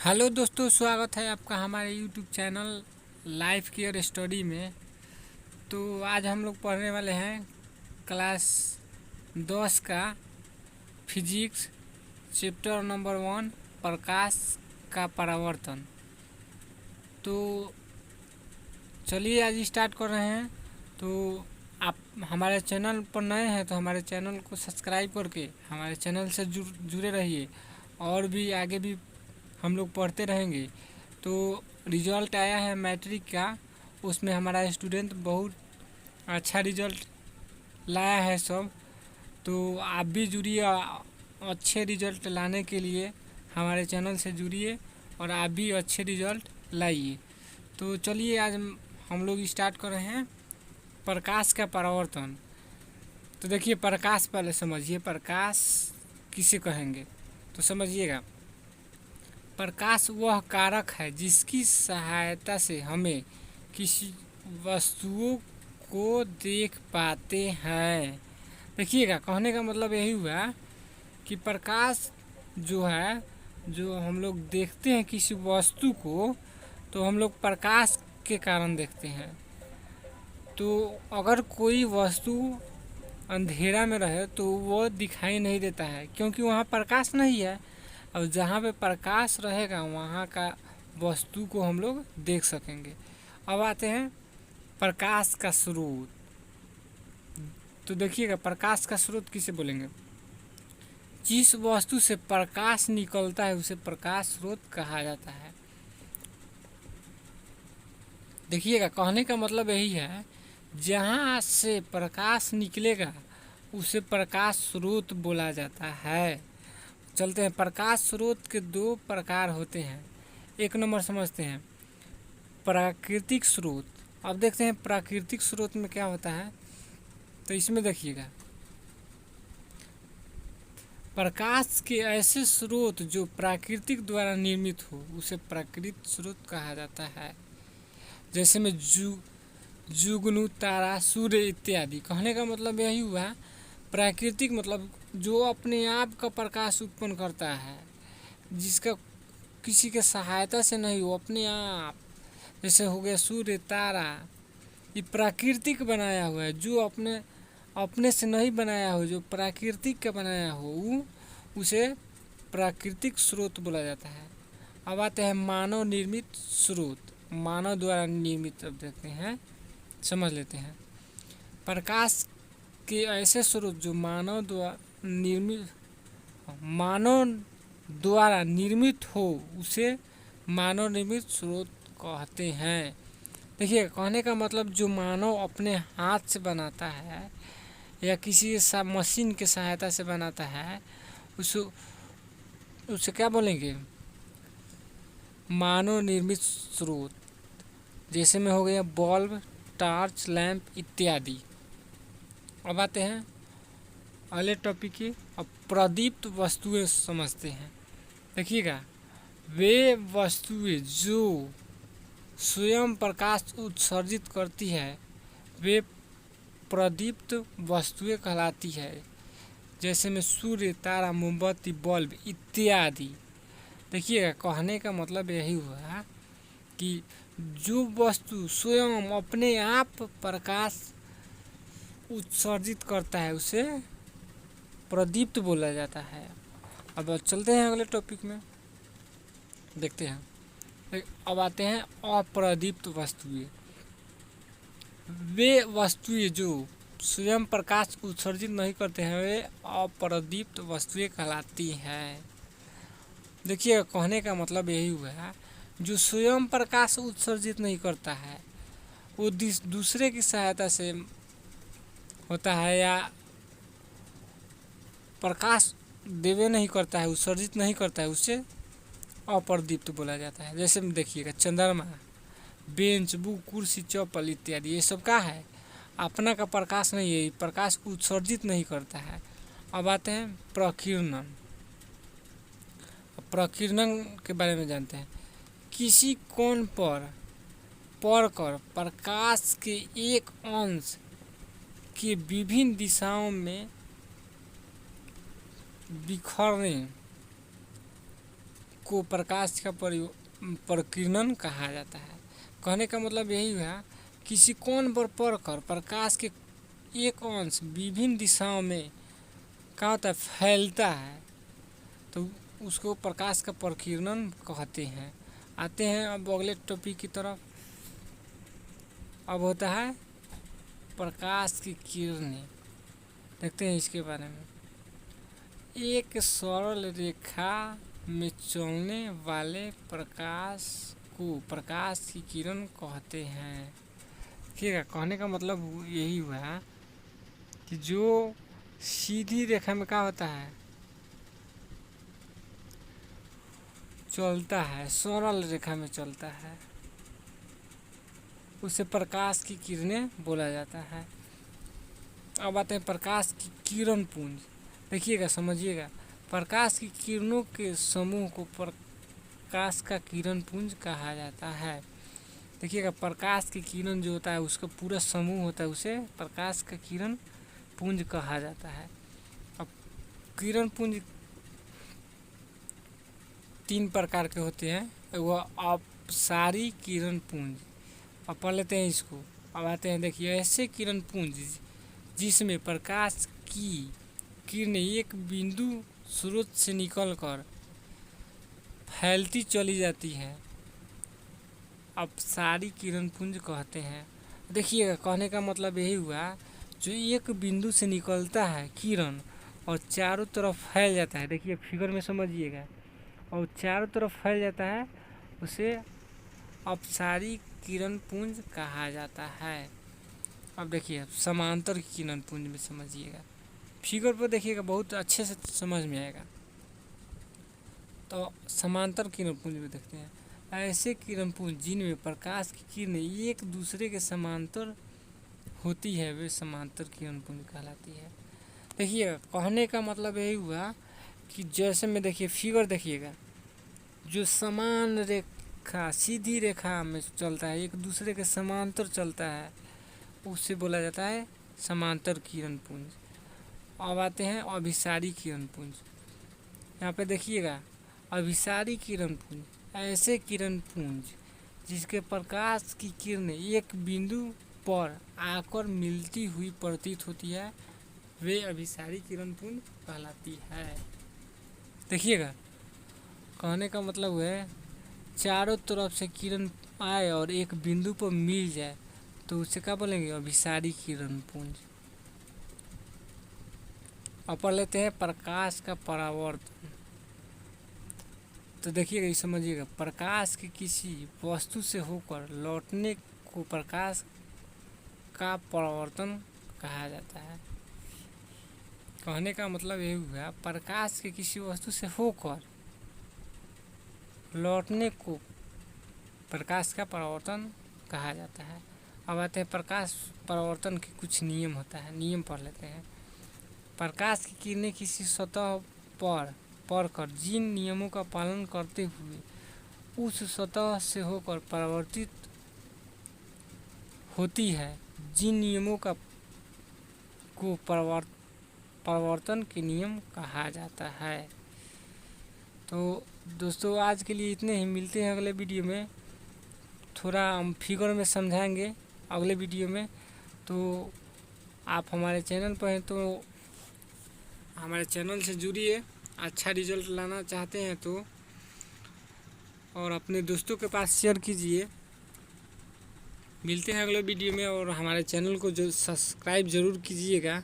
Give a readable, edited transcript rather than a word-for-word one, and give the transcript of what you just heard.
Hello दोस्तों, स्वागत है आपका हमारे YouTube channel life care study में। तो आज हम लोग पढ़ने वाले हैं क्लास 10 का फिजिक्स चैप्टर नंबर 1 प्रकाश का परावर्तन। तो चलिए आज स्टार्ट कर रहे हैं। तो आप हमारे चैनल पर नए हैं तो हमारे चैनल को सब्सक्राइब करके हमारे चैनल से जुड़े रहिए और भी आगे भी हम लोग पढ़ते रहेंगे। तो रिजल्ट आया है मैट्रिक का, उसमें हमारा स्टूडेंट बहुत अच्छा रिजल्ट लाया है सब। तो आप भी जुड़िए, अच्छे रिजल्ट लाने के लिए हमारे चैनल से जुड़िए और आप भी अच्छे रिजल्ट लाइए। तो चलिए आज हम लोग स्टार्ट कर रहे हैं प्रकाश का परावर्तन। तो देखिए प्रकाश, पहले समझिए प्रकाश किसे कहेंगे तो समझिएगा। प्रकाश वह कारक है जिसकी सहायता से हमें किसी वस्तुओं को देख पाते हैं। देखिएगा, कहने का मतलब यही हुआ कि प्रकाश जो है, जो हम लोग देखते हैं किसी वस्तु को, तो हम लोग प्रकाश के कारण देखते हैं। तो अगर कोई वस्तु अंधेरा में रहे तो वो दिखाई नहीं देता है क्योंकि वहाँ प्रकाश नहीं है। अब जहाँ पे प्रकाश रहेगा वहाँ का वस्तु को हम लोग देख सकेंगे। अब आते हैं प्रकाश का स्रोत। तो देखिएगा, प्रकाश का स्रोत किसे बोलेंगे? जिस वस्तु से प्रकाश निकलता है उसे प्रकाश स्रोत कहा जाता है। देखिएगा, कहने का मतलब यही है, जहाँ से प्रकाश निकलेगा उसे प्रकाश स्रोत बोला जाता है। चलते हैं, प्रकाश स्रोत के दो प्रकार होते हैं। एक नंबर समझते हैं प्राकृतिक स्रोत। अब देखते हैं प्राकृतिक स्रोत में क्या होता है। तो इसमें देखिएगा, प्रकाश के ऐसे स्रोत जो प्राकृतिक द्वारा निर्मित हो उसे प्राकृतिक स्रोत कहा जाता है। जैसे में जुगनू, तारा, सूर्य इत्यादि। कहने का मतलब यही हुआ, प्राकृतिक मतलब जो अपने आप का प्रकाश उत्पन्न करता है, जिसका किसी के सहायता से नहीं हो, अपने आप। जैसे हो गया सूर्य, तारा, ये प्राकृतिक बनाया हुआ है। जो अपने से नहीं बनाया हो, जो प्राकृतिक का बनाया हो, उसे प्राकृतिक स्रोत बोला जाता है। अब आते हैं मानव निर्मित स्रोत, मानव द्वारा निर्मित। अब देखते हैं, समझ लेते हैं। प्रकाश के ऐसे स्रोत जो मानव द्वारा निर्मित हो उसे मानव निर्मित स्रोत कहते हैं। देखिए, कहने का मतलब जो मानव अपने हाथ से बनाता है या किसी मशीन के सहायता से बनाता है उसे क्या बोलेंगे? मानव निर्मित स्रोत। जैसे में हो गया बल्ब, टॉर्च, लैंप इत्यादि। अब आते हैं अगले टॉपिक की। अब प्रदीप्त वस्तुएं समझते हैं। देखिएगा, वे वस्तुएं जो स्वयं प्रकाश उत्सर्जित करती है वे प्रदीप्त वस्तुएं कहलाती है। जैसे में सूर्य, तारा, मोमबत्ती, बल्ब इत्यादि। देखिएगा, कहने का मतलब यही हुआ कि जो वस्तु स्वयं अपने आप प्रकाश उत्सर्जित करता है उसे प्रदीप्त बोला जाता है। अब चलते हैं अगले टॉपिक में, देखते हैं। अब आते हैं अप्रदीप्त वस्तुएं। वे वस्तुएं जो स्वयं प्रकाश उत्सर्जित नहीं करते हैं वे अप्रदीप्त वस्तुएं कहलाती हैं। देखिए, कहने का मतलब यही हुआ, जो स्वयं प्रकाश उत्सर्जित नहीं करता है वो दूसरे की सहायता से होता है या प्रकाश देवे नहीं करता है, उत्सर्जित नहीं करता है, उससे अप्रदीप्त बोला जाता है। जैसे में देखिएगा, चंद्रमा, बेंच, बुक, कुर्सी, चप्पल इत्यादि, ये सब क्या है? अपना का प्रकाश नहीं है, प्रकाश उत्सर्जित नहीं करता है। अब आते हैं प्रकीर्णन। प्रकीर्णन के बारे में जानते हैं। किसी कोण पर पड़कर प्रकाश के एक अंश के विभिन्न दिशाओं में बिखरने को प्रकाश का प्रकीर्णन कहा जाता है। कहने का मतलब यही हुआ, किसी कोण पर पड़कर प्रकाश के एक अंश विभिन्न दिशाओं में क्या होता है, फैलता है, तो उसको प्रकाश का प्रकीर्णन कहते हैं। आते हैं अब अगले टॉपिक की तरफ। अब होता है प्रकाश की किरणें। देखते हैं इसके बारे में। एक सरल रेखा में चलने वाले प्रकाश को प्रकाश की किरण कहते हैं। ठीक है, कहने का मतलब यही हुआ कि जो सीधी रेखा में क्या होता है, चलता है, सरल रेखा में चलता है, उसे प्रकाश की किरणें बोला जाता है। अब आते हैं प्रकाश की किरण पुंज। देखिएगा, समझिएगा, प्रकाश की किरणों के समूह को प्रकाश का किरण पुंज कहा जाता है। देखिएगा, प्रकाश की किरण जो होता है उसका पूरा समूह होता है, उसे प्रकाश का किरण पुंज कहा जाता है। अब किरण पुंज 3 प्रकार के होते हैं। वो अपसारी किरण पुंज। अब पढ़ लेते हैं इसको। अब आते हैं, देखिए, ऐसे किरण पुंज जिसमें प्रकाश की किरणें एक बिंदु स्रोत से निकलकर फैलती चली जाती है, अपसारी किरण पुंज कहते हैं। देखिएगा, कहने का मतलब यही हुआ, जो एक बिंदु से निकलता है किरण और चारों तरफ फैल जाता है। देखिए फिगर में समझिएगा, और चारों तरफ फैल जाता है, उसे अपसारी किरण पुंज कहा जाता है। अब देखिए समांतर किरण पुंज में समझिएगा, फिगर पर देखिएगा, बहुत अच्छे से समझ में आएगा। तो समांतर किरण पुंज में देखते हैं, ऐसे किरण पुंज जिनमें प्रकाश की किरणें एक दूसरे के समांतर होती है, वे समांतर किरण पुंज कहलाती है। देखिएगा, कहने का मतलब यही हुआ कि जैसे में देखिए फिगर देखिएगा, जो समान रेखा सीधी रेखा में चलता है, एक दूसरे के समांतर चलता है, उसे बोला जाता है समांतर किरण पुंज। अब आते हैं अभिसारी किरण पुंज। यहाँ पे देखिएगा, अभिसारी किरण पुंज ऐसे किरण पुंज जिसके प्रकाश की किरणें एक बिंदु पर आकर मिलती हुई प्रतीत होती है, वे अभिसारी किरण पुंज कहलाती है। देखिएगा, कहने का मतलब है, चारों तरफ से किरण आए और एक बिंदु पर मिल जाए, तो उसे क्या बोलेंगे, अभिसारी किरण पुंज। अब पढ़ लेते हैं प्रकाश का परावर्तन। तो देखिएगा, ये समझिएगा, प्रकाश के किसी वस्तु से होकर लौटने को प्रकाश का परावर्तन कहा जाता है। कहने का मतलब यही हुआ, प्रकाश के किसी वस्तु से होकर लौटने को प्रकाश का परावर्तन कहा जाता है। अब आते हैं प्रकाश परावर्तन के कुछ नियम होता है, नियम पढ़ लेते हैं। प्रकाश की किरणें किसी सतह पर पड़कर जिन नियमों का पालन करते हुए उस सतह से होकर परावर्तित होती है, जिन नियमों का को परावर्तन के नियम कहा जाता है। तो दोस्तों, आज के लिए इतने ही। मिलते हैं अगले वीडियो में। थोड़ा हम फिगर में समझाएंगे अगले वीडियो में। तो आप हमारे चैनल पर हैं तो हमारे चैनल से जुड़िए। अच्छा रिजल्ट लाना चाहते हैं तो, और अपने दोस्तों के पास शेयर कीजिए। मिलते हैं अगले वीडियो में, और हमारे चैनल को जो सब्सक्राइब ज़रूर कीजिएगा।